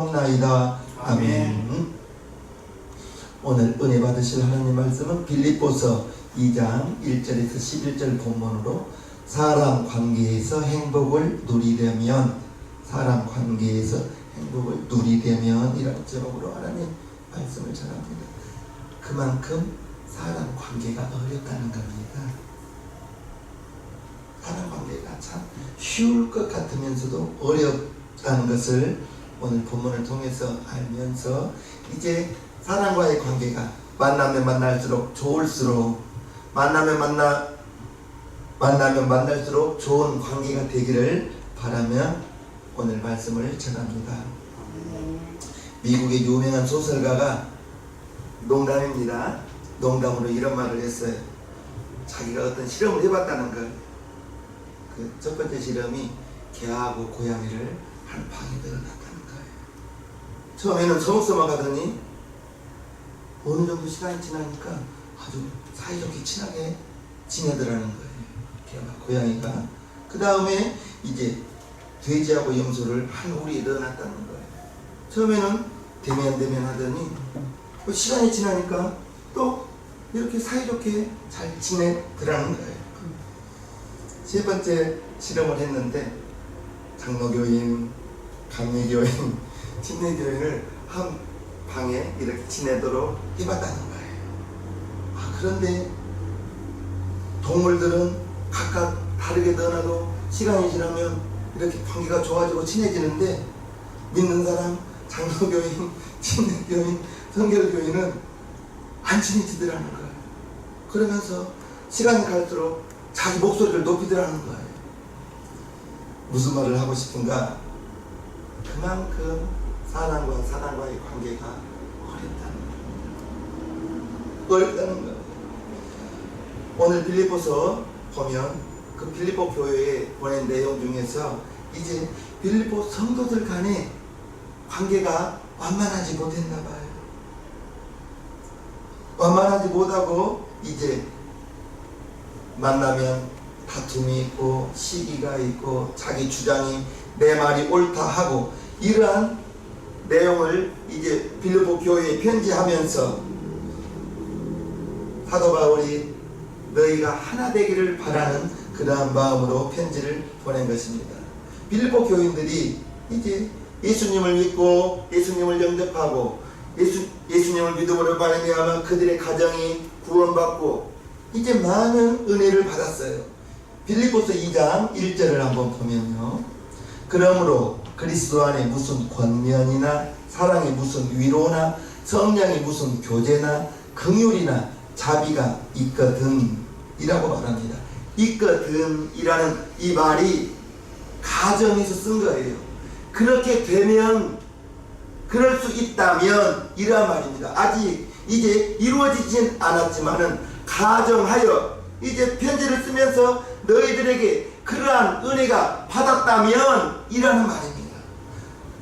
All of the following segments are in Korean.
나이다. 아멘. 오늘 은혜 받으실 하나님 말씀은 빌립보서 2장 1절에서 11절 본문으로 사람 관계에서 행복을 누리려면 이라는 제목으로 하나님 말씀을 전합니다. 그만큼 사람 관계가 어렵다는 겁니다. 사람 관계가 참 쉬울 것 같으면서도 어렵다는 것을 오늘 본문을 통해서 알면서 이제 사람과의 관계가 만나면 만날수록 좋을수록 만나면 만날수록 좋은 관계가 되기를 바라며 오늘 말씀을 전합니다. 미국의 유명한 소설가가 농담으로 이런 말을 했어요. 자기가 어떤 실험을 해봤다는 걸. 그 첫 번째 실험이 개하고 고양이를 한 방에 넣어놨다는 거예요. 처음에는 서먹서먹하더니 어느 정도 시간이 지나니까 아주 사이좋게 친하게 지내더라는 거예요. 개와 고양이가. 그 다음에 이제 돼지하고 염소를 한 우리에 넣어놨다는 거예요. 처음에는 대면 하더니 시간이 지나니까 또 이렇게 사이좋게 잘 지내더라는 거예요. 세 번째 실험을 했는데 장로교인, 감리교인, 침례교인을 한 방에 이렇게 지내도록 해봤다는 거예요. 그런데 동물들은 각각 다르게 넣어놔도 시간이 지나면 이렇게 관계가 좋아지고 친해지는데 믿는 사람, 장로교인, 침례교인, 성결교인은 안 친해지더라는 거예요. 그러면서 시간이 갈수록 자기 목소리를 높이더라는 거예요. 무슨 말을 하고 싶은가? 그만큼 사람과의 관계가 어렵다는 거예요. 오늘 빌립보서 보면 그 빌립보 교회에 보낸 내용 중에서 이제 빌립보 성도들 간의 관계가 완만하지 못했나 봐요. 완만하지 못하고 이제 만나면 다툼이 있고 시기가 있고 자기 주장이 내 말이 옳다 하고 이러한 내용을 이제 빌립보 교회에 편지하면서 사도 바울이 너희가 하나 되기를 바라는 그러한 마음으로 편지를 보낸 것입니다. 빌립보 교인들이 이제 예수님을 믿고 예수님을 영접하고 예수님을 믿음으로 말미암아 그들의 가정이 구원받고 이제 많은 은혜를 받았어요. 빌립보서 2장 1절을 한번 보면요. 그러므로 그리스도 안에 무슨 권면이나 사랑이 무슨 위로나 성령이 무슨 교제나 긍휼이나 자비가 있거든 이라고 말합니다. 있거든 이라는 이 말이 가정에서 쓴 거예요. 그렇게 되면 그럴 수 있다면 이란 말입니다. 아직 이제 이루어지진 않았지만은 가정하여 이제 편지를 쓰면서 너희들에게 그러한 은혜가 받았다면 이라는 말입니다.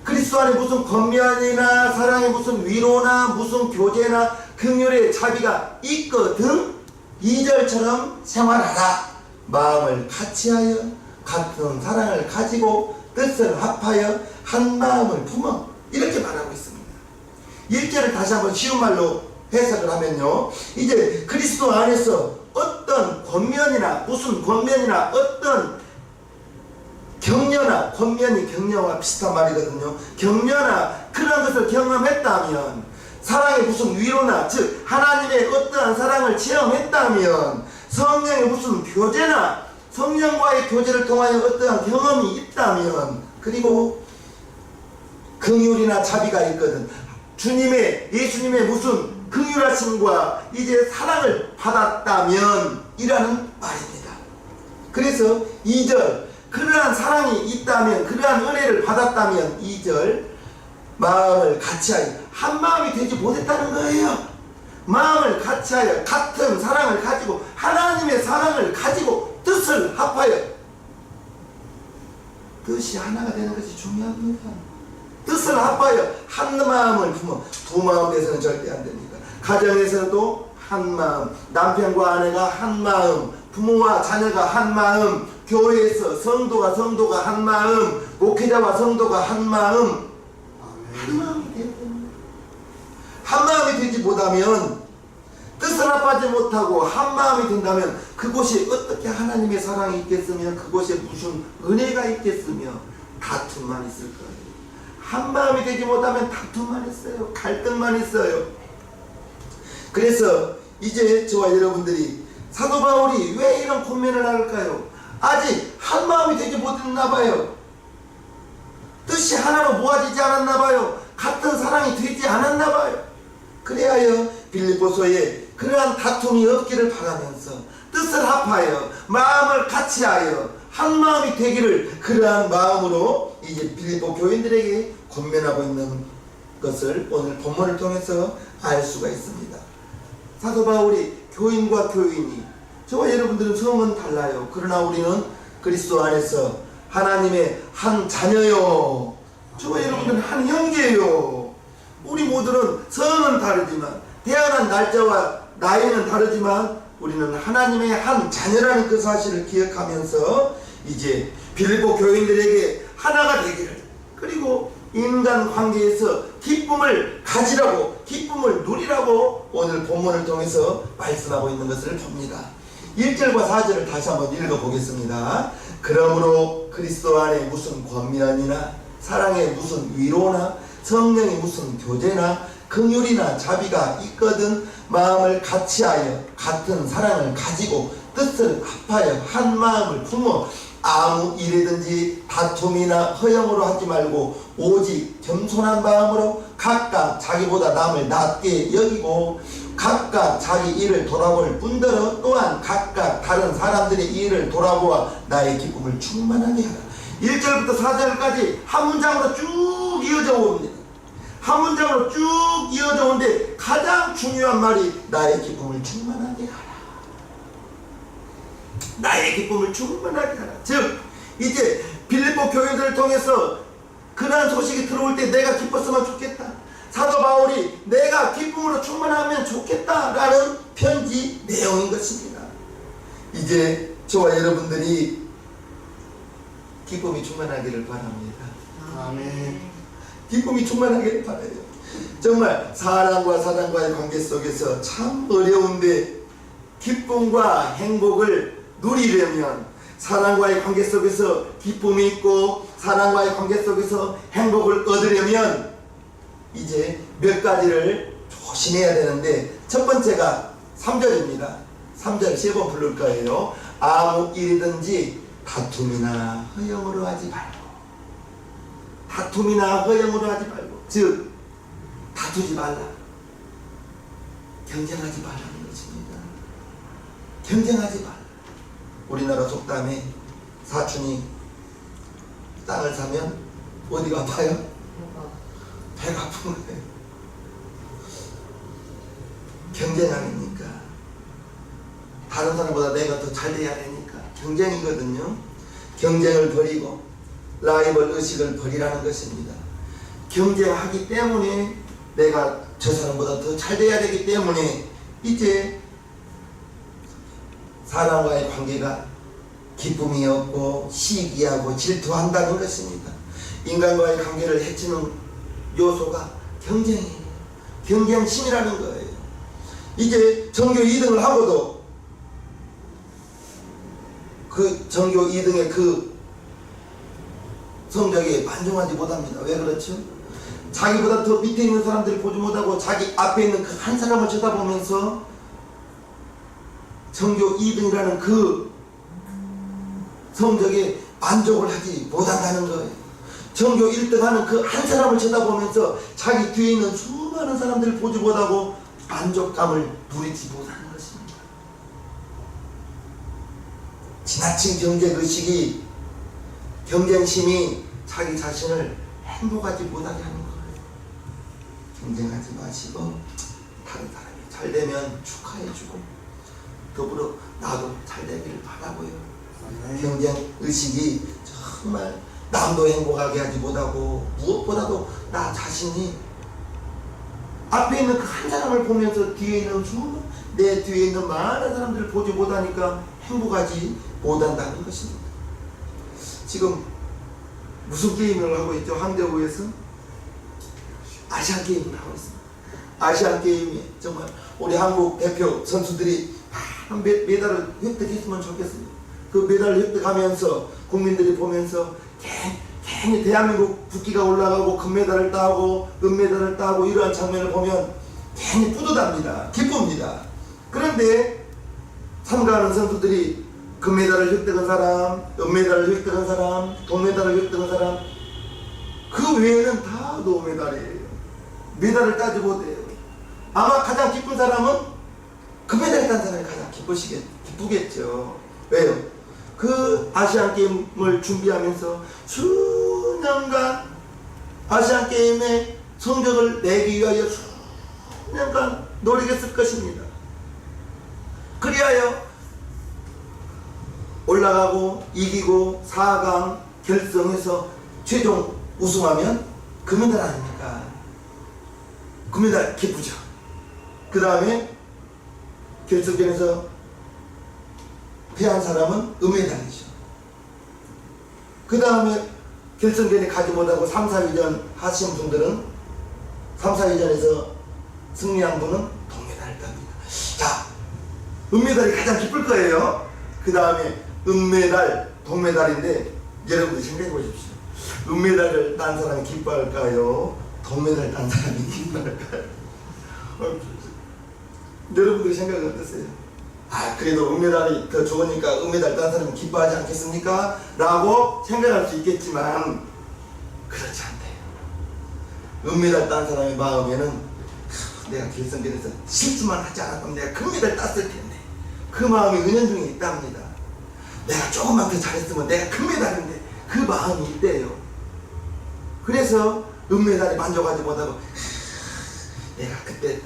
그리스도 안에 무슨 권면이나 사랑에 무슨 위로나 무슨 교제나 긍휼의 자비가 있거든 2절처럼 생활하라. 마음을 같이하여 같은 사랑을 가지고 뜻을 합하여 한 마음을 품어 이렇게 말하고 있습니다. 1절을 다시 한번 쉬운 말로 해석을 하면요. 이제 그리스도 안에서 어떤 권면이나 무슨 권면이나 어떤 격려나 권면이 격려와 비슷한 말이거든요. 격려나 그런 것을 경험했다면 사랑의 무슨 위로나 즉 하나님의 어떠한 사랑을 체험했다면 성령의 무슨 교제나 성령과의 교제를 통하여 어떠한 경험이 있다면 그리고 긍휼이나 자비가 있거든. 예수님의 무슨 긍휼하심과 이제 사랑을 받았다면 이라는 말입니다. 그래서 2절 그러한 사랑이 있다면 그러한 은혜를 받았다면 2절 마음을 같이하여 한 마음이 되지 못했다는 거예요. 마음을 같이하여 같은 사랑을 가지고 하나님의 사랑을 가지고 뜻을 합하여 뜻이 하나가 되는 것이 중요합니다. 뜻을 합하여 한 마음을 품어 두 마음 돼서는 절대 안 됩니다. 가정에서도 한 마음, 남편과 아내가 한 마음, 부모와 자녀가 한 마음, 교회에서 성도가 한 마음, 목회자와 성도가 한 마음, 한 돼야 됩니다. 한 마음이 되지 못하면, 뜻을 합하지 못하고 한 마음이 된다면 그곳이 어떻게 하나님의 사랑이 있겠으며 그곳에 무슨 은혜가 있겠으며 다툼만 있을 거예요. 한 마음이 되지 못하면 다툼만 있어요. 갈등만 있어요. 그래서 이제 저와 여러분들이 사도 바울이 왜 이런 권면을 할까요? 아직 한 마음이 되지 못했나 봐요. 뜻이 하나로 모아지지 않았나 봐요. 같은 사랑이 되지 않았나 봐요. 그래야 빌립보서에 그러한 다툼이 없기를 바라면서 뜻을 합하여 마음을 같이하여 한 마음이 되기를 그러한 마음으로 이제 빌립보 교인들에게 권면하고 있는 것을 오늘 본문을 통해서 알 수가 있습니다. 사도 바울이 교인과 교인이, 저와 여러분들은 성은 달라요. 그러나 우리는 그리스도 안에서 하나님의 한 자녀요. 저와 여러분들은 한 형제요. 우리 모두는 성은 다르지만, 태어난 날짜와 나이는 다르지만 우리는 하나님의 한 자녀라는 그 사실을 기억하면서 이제 빌립보 교인들에게 하나가 되기를, 그리고 인간 관계에서 기쁨을 가지라고, 기쁨을 누리라고 오늘 본문을 통해서 말씀하고 있는 것을 봅니다. 1절과 4절을 다시 한번 읽어보겠습니다. 그러므로 그리스도 안에 무슨 권면이나 사랑에 무슨 위로나 성령의 무슨 교제나 긍휼이나 자비가 있거든 마음을 같이하여 같은 사랑을 가지고 뜻을 합하여 한 마음을 품어 아무 일이든지 다툼이나 허영으로 하지 말고 오직 겸손한 마음으로 각각 자기보다 남을 낮게 여기고 각각 자기 일을 돌아볼 뿐더러 또한 각각 다른 사람들의 일을 돌아보아 나의 기쁨을 충만하게 하라. 1절부터 4절까지 한 문장으로 쭉 이어져 옵니다. 한 문장으로 쭉 이어져 오는데 가장 중요한 말이 나의 기쁨을 충만하게 하라. 나의 기쁨을 충만하게 하라. 즉 이제 빌립보 교회들을 통해서 그러한 소식이 들어올 때 내가 기뻤으면 좋겠다. 사도 바울이 내가 기쁨으로 충만하면 좋겠다라는 편지 내용인 것입니다. 이제 저와 여러분들이 기쁨이 충만하기를 바랍니다. 아멘. 기쁨이 충만하기를 바라요. 정말 사랑과 사랑과의 관계 속에서 참 어려운데 기쁨과 행복을 누리려면, 사랑과의 관계 속에서 기쁨이 있고 사랑과의 관계 속에서 행복을 얻으려면 이제 몇 가지를 조심해야 되는데, 첫 번째가 3절입니다. 3절 3번 부를 거예요. 아무 일이든지 다툼이나 허영으로 하지 말고, 다툼이나 허영으로 하지 말고, 즉 다투지 말라, 경쟁하지 말라는 것입니다. 경쟁하지 말라. 우리나라 속담에 사촌이 땅을 사면 어디가 아파요? 배가 아픈 거예요. 경쟁 아닙니까? 다른 사람보다 내가 더 잘 돼야 되니까 경쟁이거든요. 경쟁을 버리고 라이벌 의식을 버리라는 것입니다. 경쟁하기 때문에 내가 저 사람보다 더 잘 돼야 되기 때문에 이제 사람과의 관계가 기쁨이 없고 시기하고 질투한다는 것입니다. 인간과의 관계를 해치는 요소가 경쟁이에요. 경쟁심이라는 거예요. 이제 전교 2등을 하고도 그 전교 2등의 그 성적에 만족하지 못합니다. 왜 그렇죠? 자기보다 더 밑에 있는 사람들을 보지 못하고 자기 앞에 있는 그 한 사람을 쳐다보면서 전교 2등이라는 그 성적에 만족을 하지 못한다는 거예요. 전교 1등하는 그 한 사람을 쳐다보면서 자기 뒤에 있는 수많은 사람들을 보지 못하고 만족감을 누리지 못하는 것입니다. 지나친 경쟁의식이, 경쟁심이 자기 자신을 행복하지 못하게 하는 거예요. 경쟁하지 마시고 다른 사람이 잘 되면 축하해주고 더불어 나도 잘 되기를 바라고요. 경쟁의식이 정말 남도 행복하게 하지 못하고 무엇보다도 나 자신이 앞에 있는 그 한 사람을 보면서 뒤에 있는 내 뒤에 있는 많은 사람들을 보지 못하니까 행복하지 못한다는 것입니다. 지금 무슨 게임을 하고 있죠? 황대호에서 아시안 게임을 하고 있습니다. 아시안 게임에 정말 우리 한국 대표 선수들이 많은 메달을 획득했으면 좋겠습니다. 그 메달을 획득하면서 국민들이 보면서 괜히 대한민국 국기가 올라가고 금메달을 따고 은메달을 따고 이러한 장면을 보면 괜히 뿌듯합니다. 기쁩니다. 그런데 참가하는 선수들이 금메달을 획득한 사람, 은메달을 획득한 사람, 동메달을 획득한 사람, 그 외에는 다 노메달이에요. 메달을 따지 못해요. 아마 가장 기쁜 사람은 금메달 딴 사람이 가장 기쁘겠죠. 왜요? 그 아시안 게임을 준비하면서 수년간 아시안 게임의 성적을 내기 위하여 수년간 노력했을 것입니다. 그리하여 올라가고 이기고 4강 결승해서 최종 우승하면 금메달 아닙니까? 금메달 기쁘죠. 그 다음에 결승전에서 패한 사람은 은메달이죠. 그 다음에 결승전에 가지 못하고 3, 4위전 하신 분들은 3, 4위전에서 승리한 분은 동메달을 땁니다. 자, 은메달이 가장 기쁠 거예요. 그 다음에 은메달, 동메달인데 여러분들 생각해 보십시오. 은메달을 딴 사람이 기뻐할까요? 동메달 딴 사람이 기뻐할까요? 여러분들 생각은 어떠세요? 그래도 은메달이 더 좋으니까 은메달 딴 사람이 기뻐하지 않겠습니까? 라고 생각할 수 있겠지만 그렇지 않대요. 은메달 딴 사람의 마음에는 내가 결승전에서 실수만 하지 않았다면 내가 금메달 땄을 텐데 그 마음이 은연중에 있답니다. 내가 조금만 더 잘했으면 내가 금메달인데 그 마음이 있대요. 그래서 은메달에 만족하지 못하고 내가 그때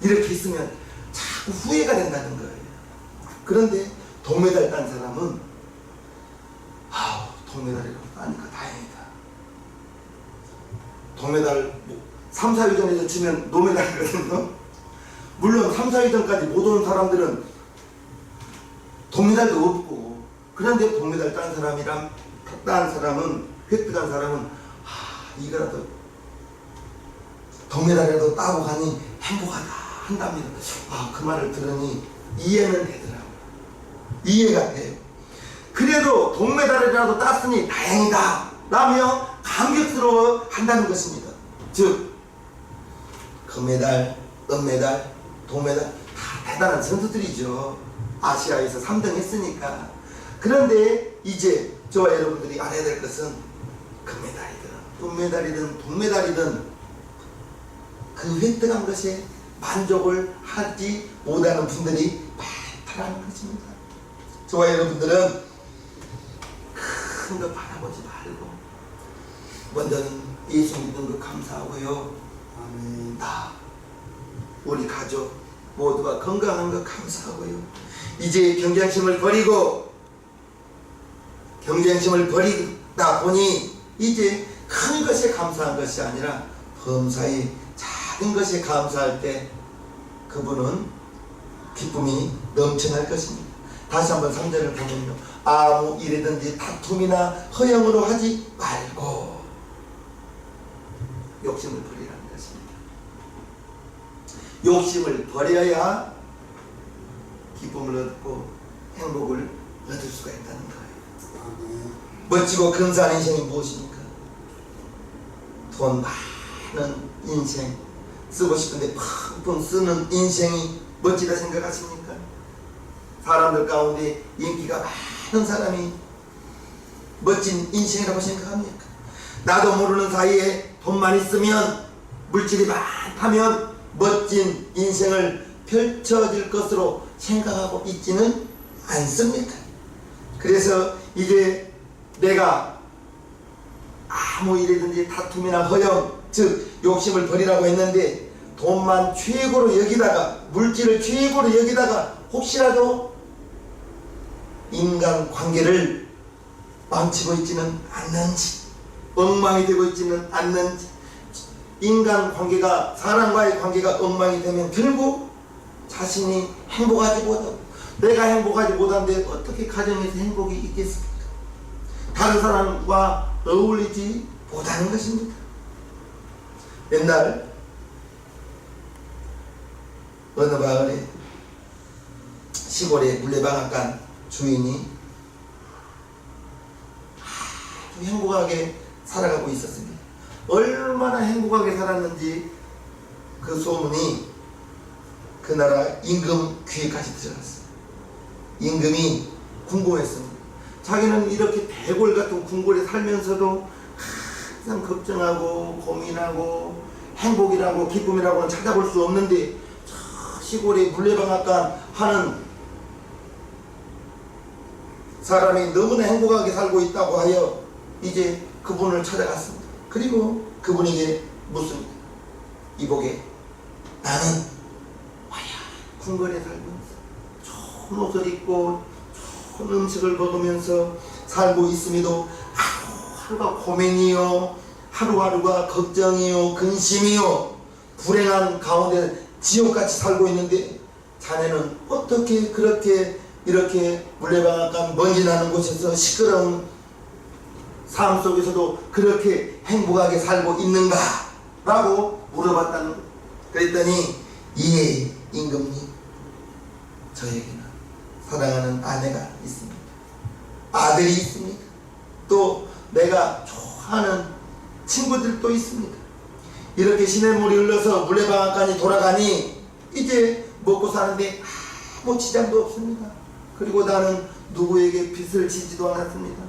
이렇게 했으면 자꾸 후회가 된다는 거예요. 그런데 동메달 딴 사람은 동메달이라고 따니까 다행이다. 동메달 3, 4위전에서 치면 노메달이거든요. 물론 3, 4위전까지 못 오는 사람들은 동메달도 없고, 그런데 동메달 딴 사람은 획득한 사람은 이거라도 동메달이라도 따고 가니 행복하다 한답니다. 그 말을 들으니 이해는 되더라고요. 이해가 돼요. 그래도 동메달이라도 땄으니 다행이다 라며 감격스러워 한다는 것입니다. 즉 금메달, 은메달, 동메달 다 대단한 선수들이죠. 아시아에서 3등 했으니까. 그런데 이제 저와 여러분들이 알아야 될 것은 금메달이든 은메달이든 동메달이든 그 획득한 것에 만족을 하지 못하는 분들이 많다는 것입니다. 저와 여러분들은 큰 거 바라보지 말고 먼저는 예수 믿는 것 감사하고요. 나 우리 가족 모두가 건강한 것 감사하고요. 이제 경쟁심을 버리고 경쟁심을 버리다 보니 이제 큰 것에 감사한 것이 아니라 범사에 작은 것에 감사할 때 그분은 기쁨이 넘쳐날 것입니다. 다시 한번 3절을 보면요. 아무 일이든지 다툼이나 허영으로 하지 말고 욕심을 버리라는 것입니다. 욕심을 버려야 기쁨을 얻고 행복을 얻을 수가 있다는 거예요. 멋지고 근사한 인생이 무엇입니까? 돈 많은 인생 쓰고 싶은데 펑펑 쓰는 인생이 멋지다 생각하십니까? 사람들 가운데 인기가 많은 사람이 멋진 인생이라고 생각합니까? 나도 모르는 사이에 돈만 있으면 물질이 많다면 멋진 인생을 펼쳐질 것으로 생각하고 있지는 않습니까? 그래서 이제 내가 아무 일이든지 다툼이나 허영, 즉 욕심을 버리라고 했는데 돈만 최고로 여기다가 물질을 최고로 여기다가 혹시라도 인간관계를 망치고 있지는 않는지, 엉망이 되고 있지는 않는지. 인간관계가, 사람과의 관계가 엉망이 되면 결국 자신이 행복하지 못하고, 내가 행복하지 못한데 어떻게 가정에서 행복이 있겠습니까? 다른 사람과 어울리지 못하는 것입니다. 옛날 어느 마을에 시골의 물레방앗간 주인이 아주 행복하게 살아가고 있었습니다. 얼마나 행복하게 살았는지 그 소문이 그 나라 임금 귀에까지 들어갔어요. 임금이 궁금했습니다. 자기는 이렇게 대궐 같은 궁궐에 살면서도 항상 걱정하고 고민하고 행복이라고 기쁨이라고는 찾아볼 수 없는데 저 시골에 물레방앗간 하는 사람이 너무나 행복하게 살고 있다고 하여 이제 그분을 찾아갔습니다. 그리고 그분에게 묻습니다. 이보게, 나는 궁궐에 살면서 좋은 옷을 입고 좋은 음식을 먹으면서 살고 있음에도 하루하루가 고민이요, 하루하루가 걱정이요, 근심이요, 불행한 가운데 지옥같이 살고 있는데 자네는 어떻게 그렇게 이렇게 물레방앗간 먼지 나는 곳에서 시끄러운 삶 속에서도 그렇게 행복하게 살고 있는가? 라고 물어봤다는 거예요. 그랬더니 예, 임금님, 저에게는 사랑하는 아내가 있습니다. 아들이 있습니다. 또 내가 좋아하는 친구들도 있습니다. 이렇게 시냇물이 흘러서 물레방앗간이 돌아가니 이제 먹고 사는데 아무 지장도 없습니다. 그리고 나는 누구에게 빚을 지지도 않았습니다.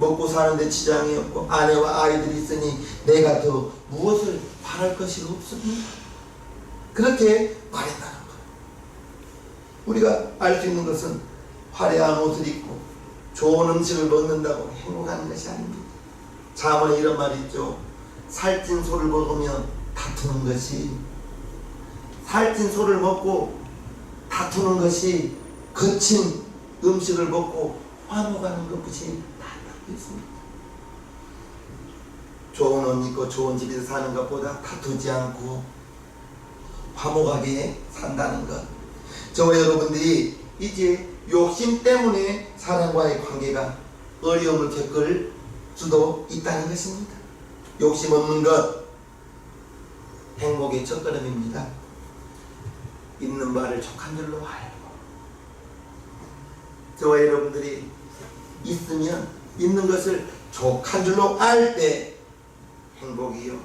먹고 사는데 지장이 없고 아내와 아이들이 있으니 내가 더 무엇을 바랄 것이 없습니다. 그렇게 말했다는 거예요. 우리가 알 수 있는 것은 화려한 옷을 입고 좋은 음식을 먹는다고 행복한 것이 아닙니다. 잠언에 이런 말이 있죠. 살찐 소를 먹으면 다투는 것이, 살찐 소를 먹고 다투는 것이 거친 음식을 먹고 화목하는 것이 다르다고 했습니다. 좋은 옷 입고 좋은 집에서 사는 것보다 다투지 않고 화목하게 산다는 것. 저와 여러분들이 이제 욕심 때문에 사람과의 관계가 어려움을 겪을 수도 있다는 것입니다. 욕심 없는 것, 행복의 첫걸음입니다. 있는 바를 족한 줄로 알고, 저와 여러분들이 있으면 있는 것을 족한 줄로 알 때 행복이요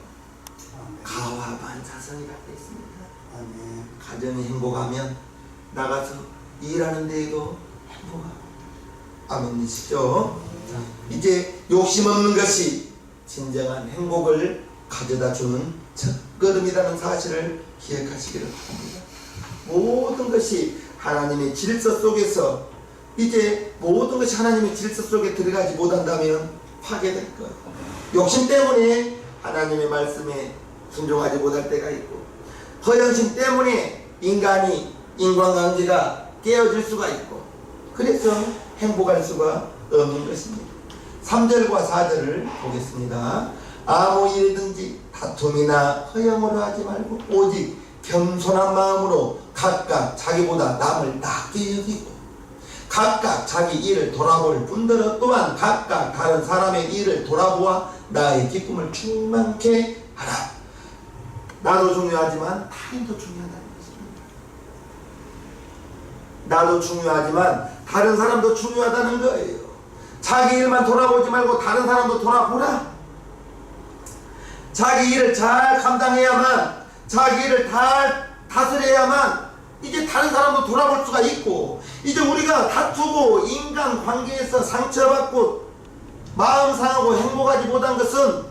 가와반사성이라 되어 있습니다. 가정이 행복하면 나가서 일하는 데에도 행복하고, 아멘이시죠? 이제 욕심 없는 것이 진정한 행복을 가져다 주는 첫걸음이라는 사실을 기억하시기를 바랍니다. 모든 것이 하나님의 질서 속에서, 이제 모든 것이 하나님의 질서 속에 들어가지 못한다면 파괴될 거예요. 욕심 때문에 하나님의 말씀에 순종하지 못할 때가 있고, 허영심 때문에 인간관계가 깨어질 수가 있고, 그래서 행복할 수가 없는 것입니다. 3절과 4절을 보겠습니다. 아무 일이든지 다툼이나 허영으로 하지 말고 오직 겸손한 마음으로 각각 자기보다 남을 낮게 여기고 각각 자기 일을 돌아볼 뿐더러 또한 각각 다른 사람의 일을 돌아보아 나의 기쁨을 충만케 하라. 나도 중요하지만 타인도 중요하다는 것입니다. 나도 중요하지만 다른 사람도 중요하다는 거예요. 자기 일만 돌아보지 말고 다른 사람도 돌아보라. 자기 일을 잘 감당해야만, 자기 일을 잘 다스려야만 이제 다른 사람도 돌아볼 수가 있고, 이제 우리가 다투고 인간관계에서 상처받고 마음 상하고 행복하지 못한 것은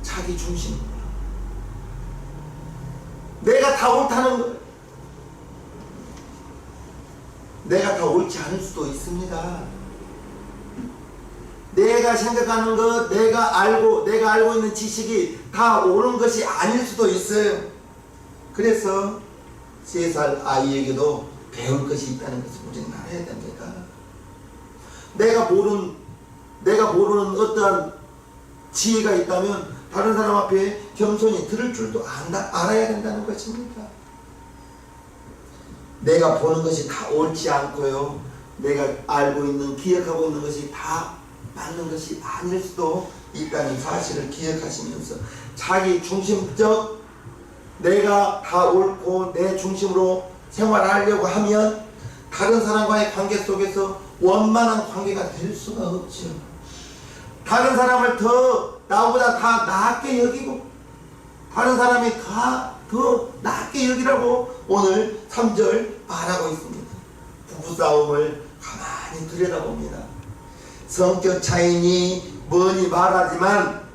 자기 중심입니다. 내가 다 옳다는 것, 내가 다 옳지 않을 수도 있습니다. 내가 생각하는 것, 내가 알고 있는 지식이 다 옳은 것이 아닐 수도 있어요. 그래서 3살 아이에게도 배울 것이 있다는 것을 우리는 알아야 됩니다. 내가 모르는 어떠한 지혜가 있다면 다른 사람 앞에 겸손히 들을 줄도 알아야 된다는 것입니다. 내가 보는 것이 다 옳지 않고요, 내가 알고 있는, 기억하고 있는 것이 다 맞는 것이 아닐 수도 있다는 사실을 기억하시면서 자기 중심적 내가 다 옳고 내 중심으로 생활하려고 하면 다른 사람과의 관계 속에서 원만한 관계가 될 수가 없죠. 다른 사람을 더 나보다 다 낫게 여기고 다른 사람이 더 낫게 여기라고 오늘 3절 말하고 있습니다. 부부싸움을 가만히 들여다봅니다. 성격 차이니 뭐니 말하지만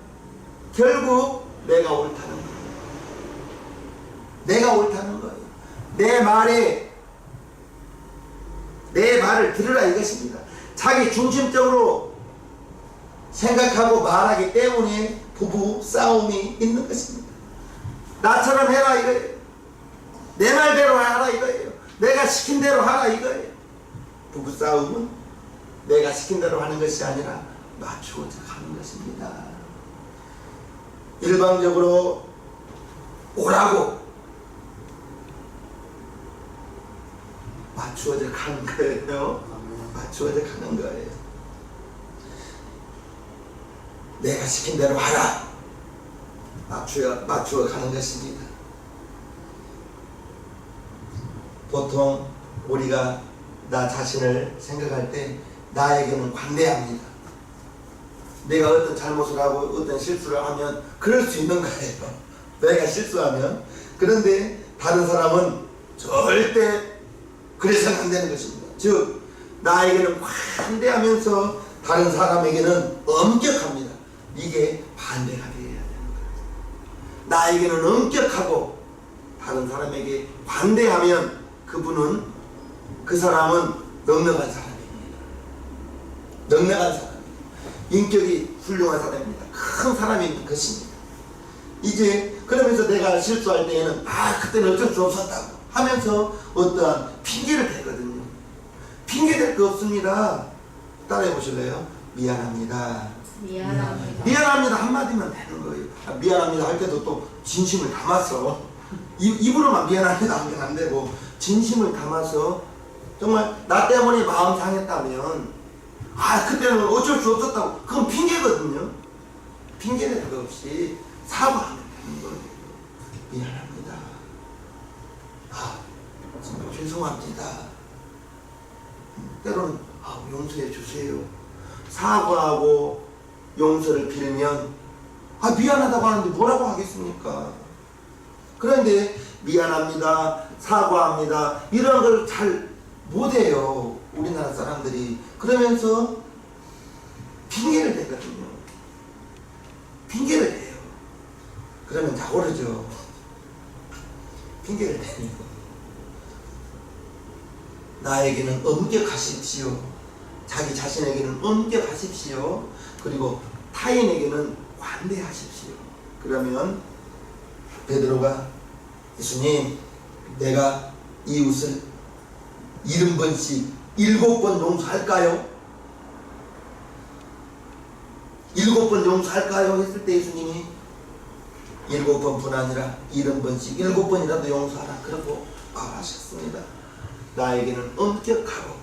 결국 내가 옳다는 거예요. 내가 옳다는 거예요. 내 말을 들으라 이것입니다. 자기 중심적으로 생각하고 말하기 때문에 부부 싸움이 있는 것입니다. 나처럼 해라 이거예요. 내 말대로 하라 이거예요. 내가 시킨 대로 하라 이거예요. 부부 싸움은 내가 시킨 대로 하는 것이 아니라 맞추어져 가는 것입니다. 일방적으로 오라고 맞추어져 가는 거예요. 맞추어져 가는 거예요. 내가 시킨 대로 하라. 맞추어 가는 것입니다. 보통 우리가 나 자신을 생각할 때 나에게는 관대합니다. 내가 어떤 잘못을 하고 어떤 실수를 하면 그럴 수 있는 거예요. 내가 실수하면. 그런데 다른 사람은 절대 그래서는 안 되는 것입니다. 즉 나에게는 관대하면서 다른 사람에게는 엄격합니다. 이게 반대가 되어야 되는 거예요. 나에게는 엄격하고 다른 사람에게 관대하면 그 사람은 넉넉한 사람입니다. 넉넉한 사람, 인격이 훌륭한 사람입니다. 큰 사람인 것입니다. 이제 그러면서 내가 실수할 때에는 그때는 어쩔 수 없었다고 하면서 어떠한 핑계를 대거든요. 핑계 댈 거 없습니다. 따라해 보실래요? 미안합니다. 미안합니다 한마디면 되는 거예요. 미안합니다 할 때도 또 진심을 담아서 입으로만 미안합니다 하면 안 되고 진심을 담아서 정말 나 때문에 마음 상했다면 그때는 어쩔 수 없었다고 그건 핑계거든요. 핑계 댈 거 없이 사과하면 되는 거예요. 미안합니다. 정말 죄송합니다. 때로는 용서해 주세요. 사과하고 용서를 빌면 미안하다고 하는데 뭐라고 하겠습니까? 그런데 미안합니다, 사과합니다 이런 걸 잘 못해요 우리나라 사람들이. 그러면서 핑계를 대거든요. 핑계를 대요. 그러면 다 오르죠. 핑계를 대요. 나에게는 엄격하십시오. 자기 자신에게는 엄격하십시오. 그리고 타인에게는 관대하십시오. 그러면 베드로가 예수님 내가 이웃을 70번씩 7번 용서할까요? 7번 용서할까요? 했을 때 예수님이 7번뿐 아니라 70번씩 7번이라도 용서하라 그러고 말하셨습니다. 나에게는 엄격하고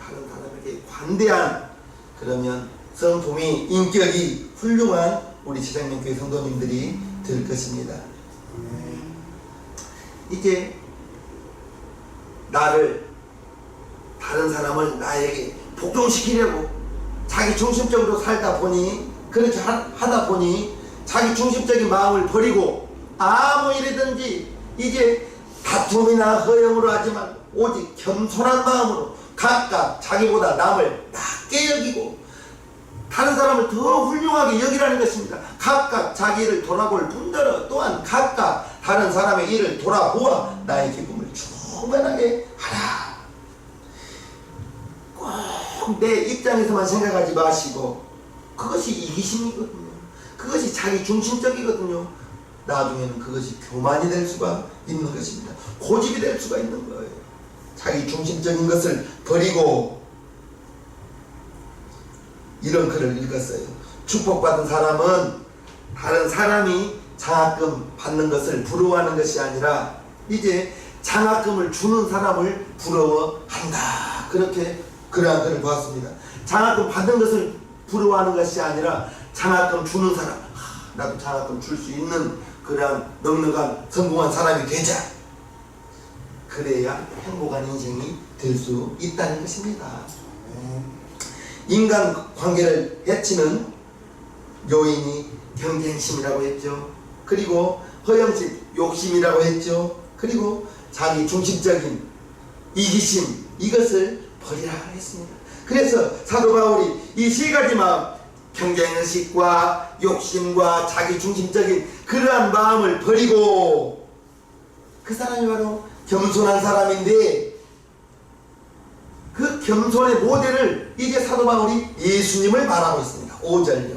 다른 사람에게 관대한 그러면 성품이 인격이 훌륭한 우리 지상명교회 성도님들이 될 것입니다. 이제 다른 사람을 나에게 복종시키려고 자기 중심적으로 살다 보니 그렇게 하다 보니 자기 중심적인 마음을 버리고 아무 일이든지 이제 다툼이나 허영으로 하지만 오직 겸손한 마음으로 각각 자기보다 남을 낮게 여기고 다른 사람을 더 훌륭하게 여기라는 것입니다. 각각 자기 일을 돌아볼 뿐더러 또한 각각 다른 사람의 일을 돌아보아 나의 기쁨을 충만하게 하라. 꼭 내 입장에서만 생각하지 마시고 그것이 이기심이거든요. 그것이 자기 중심적이거든요. 나중에는 그것이 교만이 될 수가 있는 것입니다. 고집이 될 수가 있는 거예요. 자기 중심적인 것을 버리고 이런 글을 읽었어요. 축복받은 사람은 다른 사람이 장학금 받는 것을 부러워하는 것이 아니라 이제 장학금을 주는 사람을 부러워한다. 그렇게 그러한 글을 보았습니다. 장학금 받는 것을 부러워하는 것이 아니라 장학금 주는 사람, 나도 장학금 줄 수 있는 그러한 넉넉한 성공한 사람이 되자. 그래야 행복한 인생이 될 수 있다는 것입니다. 인간 관계를 해치는 요인이 경쟁심이라고 했죠. 그리고 허영심, 욕심이라고 했죠. 그리고 자기 중심적인 이기심, 이것을 버리라 했습니다. 그래서 사도 바울이 이 세 가지 마음, 경쟁의식과 욕심과 자기 중심적인 그러한 마음을 버리고, 그 사람이 바로 겸손한 사람인데, 그 겸손의 모델을 이제 사도 바울이 예수님을 말하고 있습니다. 5절요.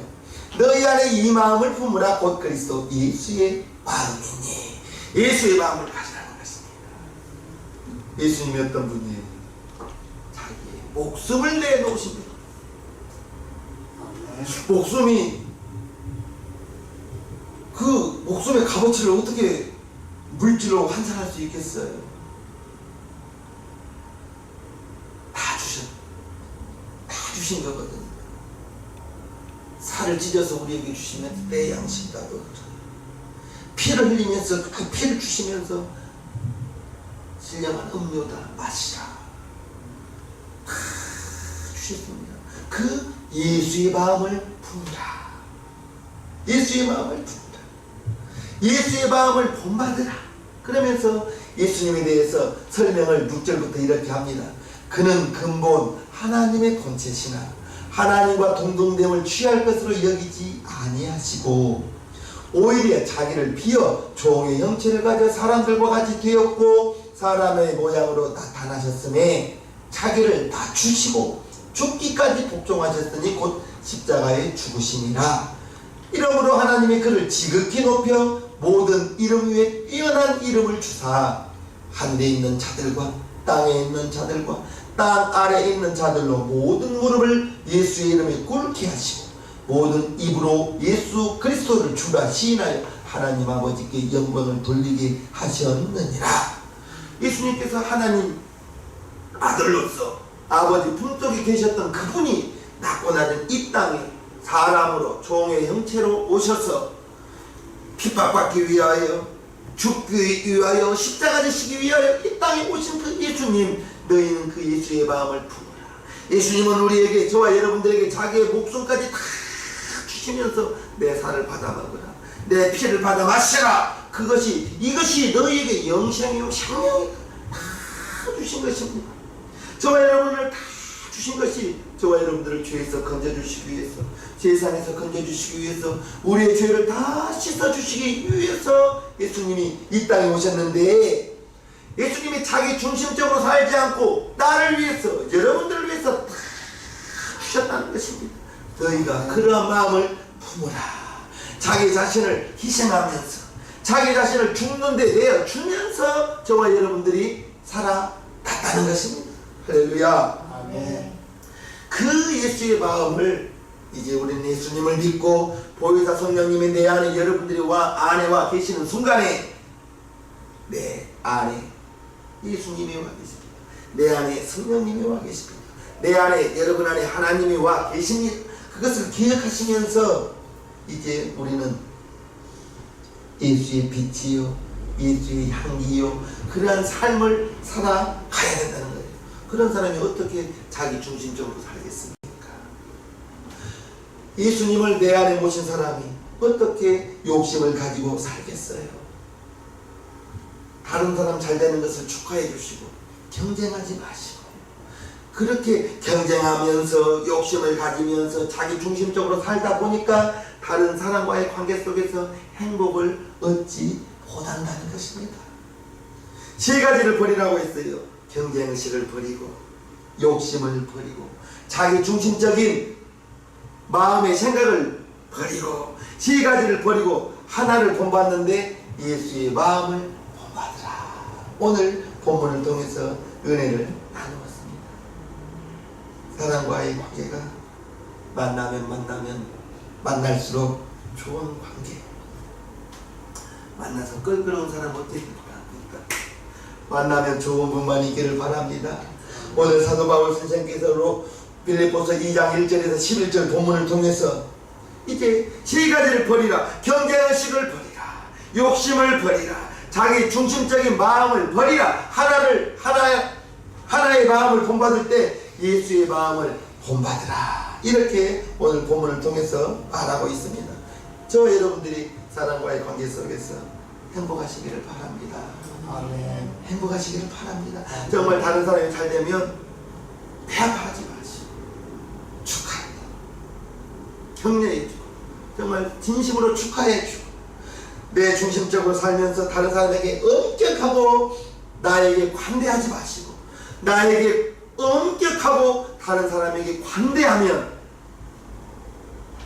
너희 안에 이 마음을 품으라. 곧 그리스도 예수의 마음이니. 예수의 마음을 가지라는 것입니다. 예수님이 어떤 분이에요? 자기의 목숨을 내놓으신 분. 목숨이, 그 목숨의 값어치를 어떻게 물질로 환산할 수 있겠어요? 다 주신 거거든요. 살을 찢어서 우리에게 주시면 내 양식이라도, 피를 흘리면서 그 피를 주시면서 신령한 음료다 마시라, 다 주셨습니다. 그 예수의 마음을 품으라. 예수의 마음을 품으라. 예수의 마음을 본받으라. 그러면서 예수님에 대해서 설명을 6절부터 이렇게 합니다. 그는 근본 하나님의 본체시나 하나님과 동등됨을 취할 것으로 여기지 아니하시고 오히려 자기를 비어 종의 형체를 가져 사람들과 같이 되었고 사람의 모양으로 나타나셨음에 자기를 낮추시고 죽기까지 복종하셨으니 곧 십자가에 죽으심이라. 이러므로 하나님이 그를 지극히 높여 모든 이름 위에 뛰어난 이름을 주사 하늘에 있는 자들과 땅에 있는 자들과 땅 아래에 있는 자들로 모든 무릎을 예수의 이름에 꿇게 하시고 모든 입으로 예수 그리스도를 주라 시인하여 하나님 아버지께 영광을 돌리게 하셨느니라. 예수님께서 하나님 아들로서 아버지 품속에 계셨던 그분이 낮고 낮은 이 땅에 사람으로 종의 형체로 오셔서 핍박받기 위하여 죽기 위하여 십자가 지시기 위하여 이 땅에 오신 그 예수님, 너희는 그 예수의 마음을 품으라. 예수님은 우리에게, 저와 여러분들에게 자기의 목숨까지 다 주시면서 내 살을 받아 먹으라, 내 피를 받아 마시라. 이것이 너희에게 영생이요 생명이다. 다 주신 것입니다. 저와 여러분을 다 주신 것이 저와 여러분들을 죄에서 건져주시기 위해서, 세상에서 건져주시기 위해서, 우리의 죄를 다 씻어주시기 위해서 예수님이 이 땅에 오셨는데, 예수님이 자기 중심적으로 살지 않고 나를 위해서, 여러분들을 위해서 다 주셨다는 것입니다. 너희가 그러한 마음을 품으라. 자기 자신을 희생하면서, 자기 자신을 죽는 데 내어주면서 저와 여러분들이 살아났다는 것입니다. 할렐루야. 아멘. 그 예수의 마음을 이제 우리는 예수님을 믿고 보혜사 성령님이 내 안에 여러분들이 안에 계시는 순간에 내 안에 예수님이 와 계십니다. 내 안에 성령님이 와 계십니다. 내 안에, 여러분 안에 하나님이 와 계십니다. 그것을 기억하시면서 이제 우리는 예수의 빛이요 예수의 향기요 그러한 삶을 살아가야 된다는 거예요. 그런 사람이 어떻게 자기 중심적으로 살겠습니까? 예수님을 내 안에 모신 사람이 어떻게 욕심을 가지고 살겠어요? 다른 사람 잘 되는 것을 축하해 주시고 경쟁하지 마시고, 그렇게 경쟁하면서 욕심을 가지면서 자기 중심적으로 살다 보니까 다른 사람과의 관계 속에서 행복을 얻지 못한다는 것입니다. 세 가지를 버리라고 했어요. 경쟁의식을 버리고, 욕심을 버리고, 자기 중심적인 마음의 생각을 버리고, 세 가지를 버리고 하나를 본받는데 예수의 마음을 본받으라. 오늘 본문을 통해서 은혜를 나누었습니다. 사람과의 관계가 만나면 만날수록 좋은 관계, 만나서 껄끄러운 사람 어떻게 바랍니까? 만나면 좋은 분만 있기를 바랍니다. 오늘 사도 바울 선생께서 빌립보서 2장 1절에서 11절 본문을 통해서 이 이제 세 가지를 버리라. 경쟁의식을 버리라. 욕심을 버리라. 자기 중심적인 마음을 버리라. 하나의 마음을 본받을 때 예수의 마음을 본받으라. 이렇게 오늘 본문을 통해서 말하고 있습니다. 저 여러분들이 사랑과의 관계 속에서 행복하시기를 바랍니다. 아멘. 행복하시기를 바랍니다. 정말 다른 사람이 잘 되면 배아파하지 마시고 축하합니다. 격려해주고 정말 진심으로 축하해주고 내 중심적으로 살면서 다른 사람에게 엄격하고 나에게 관대하지 마시고 나에게 엄격하고 다른 사람에게 관대하면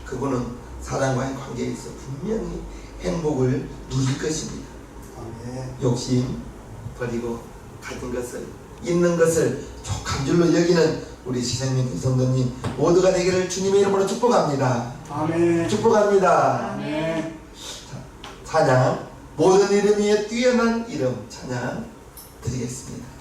그분은 사랑과의 관계에서 분명히 행복을 누릴 것입니다. 아멘. 욕심 버리고 가진 것을 있는 것을 족한 줄로 여기는 우리 시생민 성도님 모두가 되기를 주님의 이름으로 축복합니다. 아멘. 축복합니다. 아멘. 찬양 모든 이름 위에 뛰어난 이름 찬양 드리겠습니다.